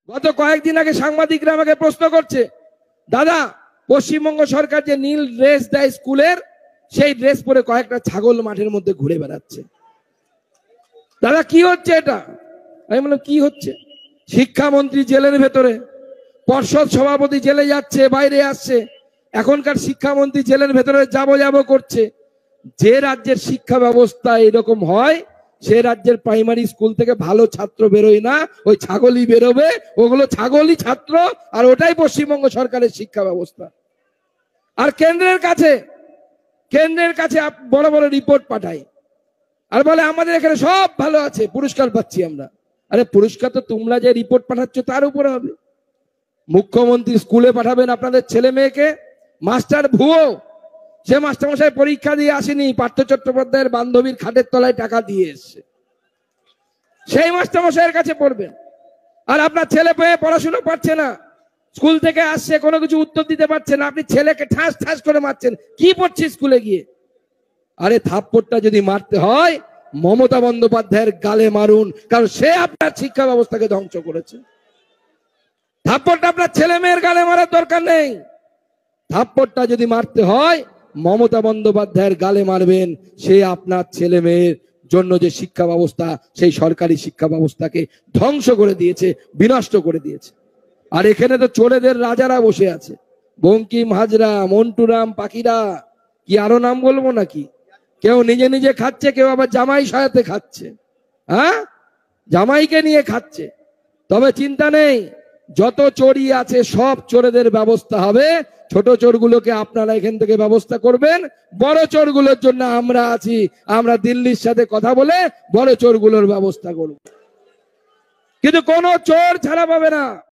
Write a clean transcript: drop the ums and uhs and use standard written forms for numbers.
গত কয়েকদিন আগে সাংবাদিকরা আমাকে প্রশ্ন করছে, দাদা পশ্চিমবঙ্গ সরকার যে নীল ড্রেস দেয় স্কুলের, সেই ড্রেস পরে কয়েকটা ছাগল মাঠের মধ্যে ঘুরে বেড়াচ্ছে। দাদা কি হচ্ছে এটা? আমি বললাম কি হচ্ছে? শিক্ষামন্ত্রী জেলের ভেতরে, পর্ষদ সভাপতি জেলে যাচ্ছে, বাইরে আসছে, এখনকার শিক্ষামন্ত্রী জেলের ভেতরে যাবো করছে। যে রাজ্যের শিক্ষা ব্যবস্থা এরকম হয়, সে রাজ্যের প্রাইমারি স্কুল থেকে ভালো ছাত্র বেরোয় না, ওই ছাগলই বেরোবে, ওগুলো ছাগলই ছাত্র, আর ওটাই পশ্চিমবঙ্গ সরকারের শিক্ষা ব্যবস্থা। আর কেন্দ্রের কাছে বড় বড় রিপোর্ট পাঠায় আর বলে আমাদের এখানে সব ভালো আছে, পুরস্কার পাচ্ছি আমরা। আরে পুরস্কার তো তোমরা যে রিপোর্ট পাঠাচ্ছ তার উপরে হবে। মুখ্যমন্ত্রী স্কুলে পাঠাবেন আপনাদের ছেলে মেয়েকে, মাস্টার ভুয়ো, সে মাস্টারমশাই পরীক্ষা দিয়ে আসেনি, পার্থ চট্টোপাধ্যায়ের বান্ধবীর খাটের তলায় টাকা দিয়ে এসছে, সেই মাস্টারমশাইয়ের কাছে পড়বেন। আর আপনার ছেলে পেয়ে পড়াশোনা পারছে না, স্কুল থেকে আসছে কোনো কিছু উত্তর দিতে পারছে না, আপনি ছেলেকে ঠাস ঠাস করে মারছেন, কি পড়ছে স্কুলে গিয়ে? আরে থাপ্পড়টা যদি মারতে হয় মমতা বন্দ্যোপাধ্যায়ের গালে মারুন, কারণ সে আপনার শিক্ষা ব্যবস্থাকে ধ্বংস করেছে। থাপ্পড়টা আপনার ছেলে মেয়ের গালে মারার দরকার নেই। থাপ্পড়টা যদি মারতে হয় মমতা বন্দ্যোপাধ্যায়ের গালে মারবেন, সে আপনার ছেলে মেয়ের জন্য যে শিক্ষা ব্যবস্থা, সেই সরকারি শিক্ষা ব্যবস্থাকে ধ্বংস করে দিয়েছে, বিনষ্ট করে দিয়েছে। আর এখানে তো চোরেদের রাজারা বসে আছে, বঙ্কিম হাজরা, মন্টুরাম পাখিরা, কি আরো নাম বলবো নাকি? কেউ নিজে নিজে খাচ্ছে, কেউ আবার জামাই সহায়তে খাচ্ছে, হ্যাঁ জামাইকে নিয়ে খাচ্ছে। তবে চিন্তা নেই, যত চোরই আছে সব চোরেদের ব্যবস্থা হবে। ছোট চোরগুলোকে আপনারা এখান থেকে ব্যবস্থা করবেন, বড় চোরগুলোর জন্য আমরা আছি, আমরা দিল্লির সাথে কথা বলে বড় চোরগুলোর ব্যবস্থা করব। কিন্তু কোনো চোর ছাড়া পাবে না।